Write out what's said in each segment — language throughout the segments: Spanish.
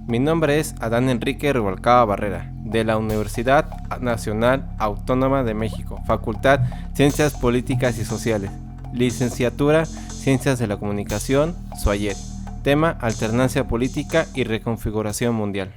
Mi nombre es Adán Enrique Rubalcaba Barrera, de la Universidad Nacional Autónoma de México, Facultad Ciencias Políticas y Sociales, Licenciatura Ciencias de la Comunicación, SUAYET. Tema: Alternancia política y reconfiguración mundial.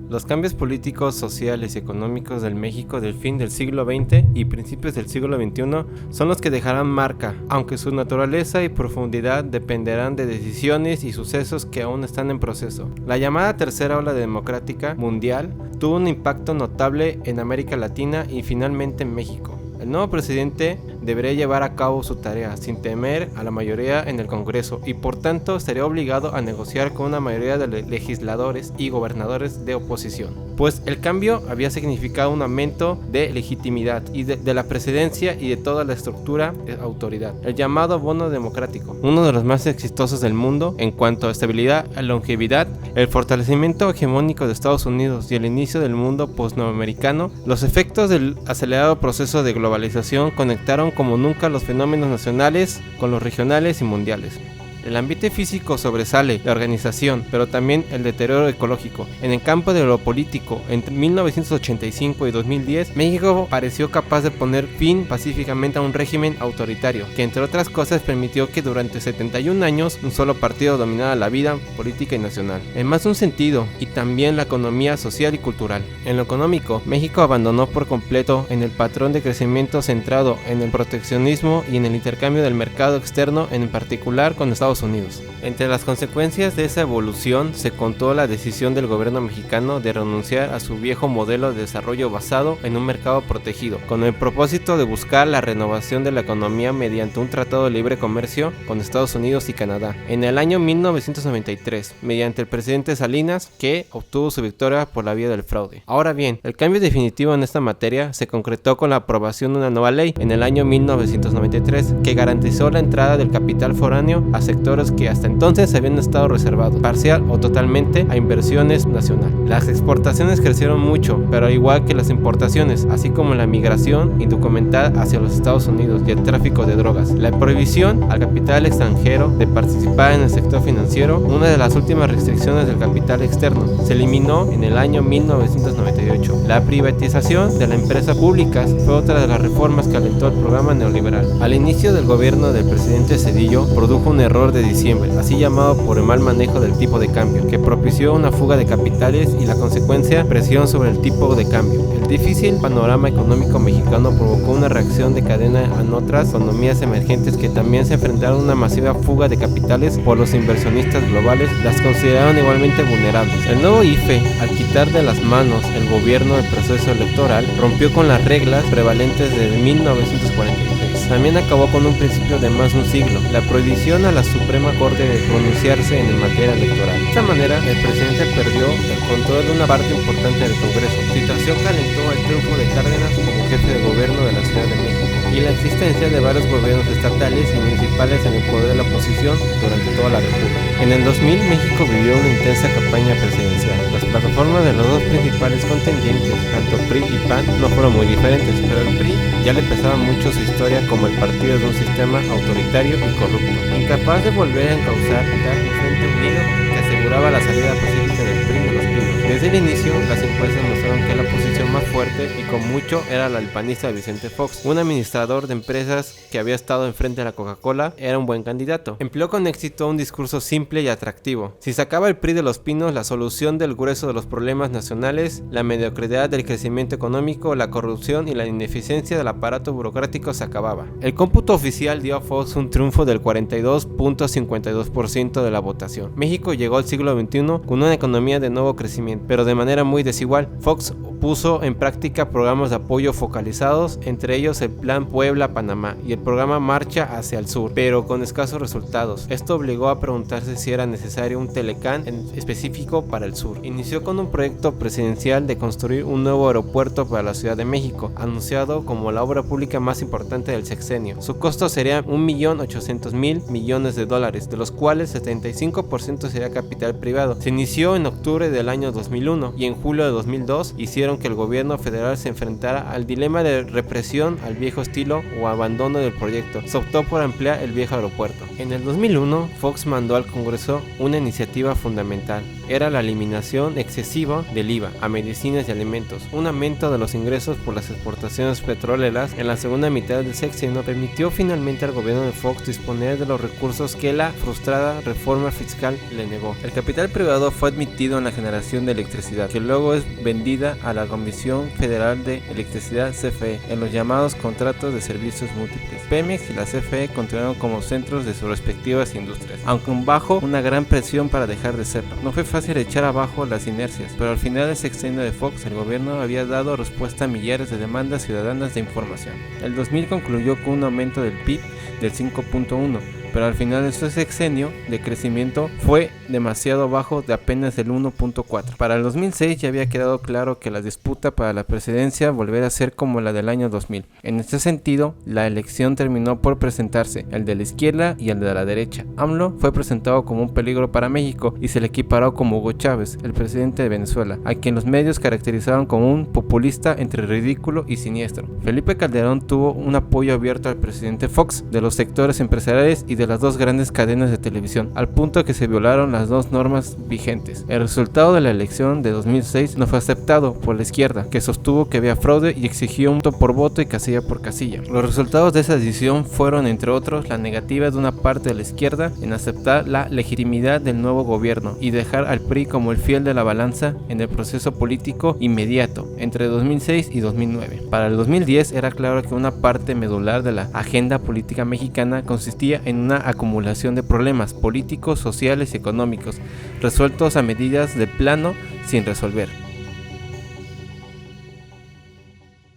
Los cambios políticos, sociales y económicos del México del fin del siglo XX y principios del siglo XXI son los que dejarán marca, aunque su naturaleza y profundidad dependerán de decisiones y sucesos que aún están en proceso. La llamada tercera ola democrática mundial tuvo un impacto notable en América Latina y finalmente en México. El nuevo presidente debería llevar a cabo su tarea sin temer a la mayoría en el Congreso y por tanto estaría obligado a negociar con una mayoría de legisladores y gobernadores de oposición, pues el cambio había significado un aumento de legitimidad y de la presidencia y de toda la estructura de autoridad. El llamado bono democrático, uno de los más exitosos del mundo en cuanto a estabilidad y longevidad, el fortalecimiento hegemónico de Estados Unidos y el inicio del mundo postnoamericano, los efectos del acelerado proceso de globalización conectaron como nunca los fenómenos nacionales con los regionales y mundiales. El ambiente físico sobresale la organización, pero también el deterioro ecológico. En el campo de lo político, entre 1985 y 2010, México pareció capaz de poner fin pacíficamente a un régimen autoritario, que entre otras cosas permitió que durante 71 años un solo partido dominara la vida política y nacional, en más de un sentido, y también la economía social y cultural. En lo económico, México abandonó por completo en el patrón de crecimiento centrado en el proteccionismo y en el intercambio del mercado externo, en particular con Estados Unidos. Entre las consecuencias de esa evolución se contó la decisión del gobierno mexicano de renunciar a su viejo modelo de desarrollo basado en un mercado protegido, con el propósito de buscar la renovación de la economía mediante un tratado de libre comercio con Estados Unidos y Canadá. En el año 1993, mediante el presidente Salinas, que obtuvo su victoria por la vía del fraude. Ahora bien, el cambio definitivo en esta materia se concretó con la aprobación de una nueva ley en el año 1993, que garantizó la entrada del capital foráneo a sectores que hasta entonces habían estado reservados, parcial o totalmente, a inversiones nacionales. Las exportaciones crecieron mucho, pero al igual que las importaciones, así como la migración indocumentada hacia los Estados Unidos y el tráfico de drogas. La prohibición al capital extranjero de participar en el sector financiero, una de las últimas restricciones del capital externo, se eliminó en el año 1998. La privatización de las empresas públicas fue otra de las reformas que alentó el programa neoliberal. Al inicio del gobierno del presidente Zedillo, produjo un error de diciembre, así llamado por el mal manejo del tipo de cambio, que propició una fuga de capitales y la consecuencia presión sobre el tipo de cambio. El difícil panorama económico mexicano provocó una reacción de cadena en otras economías emergentes que también se enfrentaron a una masiva fuga de capitales por los inversionistas globales, las consideraron igualmente vulnerables. El nuevo IFE, al quitar de las manos el gobierno del proceso electoral, rompió con las reglas prevalentes desde 1946. También acabó con un principio de más de un siglo, la prohibición a la Suprema Corte de pronunciarse en materia electoral. De esta manera, el presidente perdió el control de una parte importante del Congreso, situación que alentó el triunfo de Cárdenas como jefe de gobierno de la Ciudad de México y la existencia de varios gobiernos estatales y municipales en el poder de la oposición durante toda la República. En el 2000, México vivió una intensa campaña presidencial. Las plataformas de los dos principales contendientes, tanto PRI y PAN, no fueron muy diferentes, pero el PRI ya le pesaba mucho su historia como el partido de un sistema autoritario y corrupto, incapaz de volver a encauzar un frente unido que aseguraba la salida pacífica del PRI de los Pinos. Desde el inicio, las encuestas mostraron que la posición más fuerte y con mucho era la del panista Vicente Fox, un administrador de empresas que había estado enfrente de la Coca-Cola. Era un buen candidato. Empleó con éxito un discurso simple y atractivo. Si sacaba el PRI de los Pinos, la solución del grueso de los problemas nacionales, la mediocridad del crecimiento económico, la corrupción y la ineficiencia del aparato burocrático se acababa. El cómputo oficial dio a Fox un triunfo del 42.52% de la votación. México llegó al siglo XXI con una economía de nuevo crecimiento, pero de manera muy desigual. Fox puso en práctica programas de apoyo focalizados, entre ellos el Plan Puebla-Panamá y el programa Marcha hacia el Sur, pero con escasos resultados. Esto obligó a preguntarse si era necesario un Telecán en específico para el sur. Inició con un proyecto presidencial de construir un nuevo aeropuerto para la Ciudad de México, anunciado como la obra pública más importante del sexenio. Su costo sería $1.800.000 millones, de los cuales 75% sería capital privado. Se inició en octubre del año 2000 2001 y en julio de 2002 hicieron que el gobierno federal se enfrentara al dilema de represión al viejo estilo o abandono del proyecto. Se optó por ampliar el viejo aeropuerto. En el 2001, Fox mandó al Congreso una iniciativa fundamental. Era la eliminación excesiva del IVA a medicinas y alimentos. Un aumento de los ingresos por las exportaciones petroleras en la segunda mitad del sexenio permitió finalmente al gobierno de Fox disponer de los recursos que la frustrada reforma fiscal le negó. El capital privado fue admitido en la generación de electricidad, que luego es vendida a la Comisión Federal de Electricidad CFE en los llamados contratos de servicios múltiples. Pemex y la CFE continuaron como centros de sus respectivas industrias, aunque bajo una gran presión para dejar de serlo. No fue fácil echar abajo las inercias, pero al final del sexenio de Fox, el gobierno había dado respuesta a millares de demandas ciudadanas de información. El 2000 concluyó con un aumento del PIB del 5.1%, pero al final de su sexenio de crecimiento fue demasiado bajo, de apenas el 1.4%. Para el 2006 ya había quedado claro que la disputa para la presidencia volvería a ser como la del año 2000. En este sentido, la elección terminó por presentarse el de la izquierda y el de la derecha. AMLO fue presentado como un peligro para México y se le equiparó como Hugo Chávez, el presidente de Venezuela, a quien los medios caracterizaron como un populista entre ridículo y siniestro. Felipe Calderón tuvo un apoyo abierto al presidente Fox de los sectores empresariales y de las dos grandes cadenas de televisión, al punto que se violaron las dos normas vigentes. El resultado de la elección de 2006 no fue aceptado por la izquierda, que sostuvo que había fraude y exigió un voto por voto y casilla por casilla. Los resultados de esa decisión fueron, entre otros, la negativa de una parte de la izquierda en aceptar la legitimidad del nuevo gobierno y dejar al PRI como el fiel de la balanza en el proceso político inmediato entre 2006 y 2009. Para el 2010 era claro que una parte medular de la agenda política mexicana consistía en una acumulación de problemas políticos, sociales y económicos, resueltos a medidas de plano sin resolver.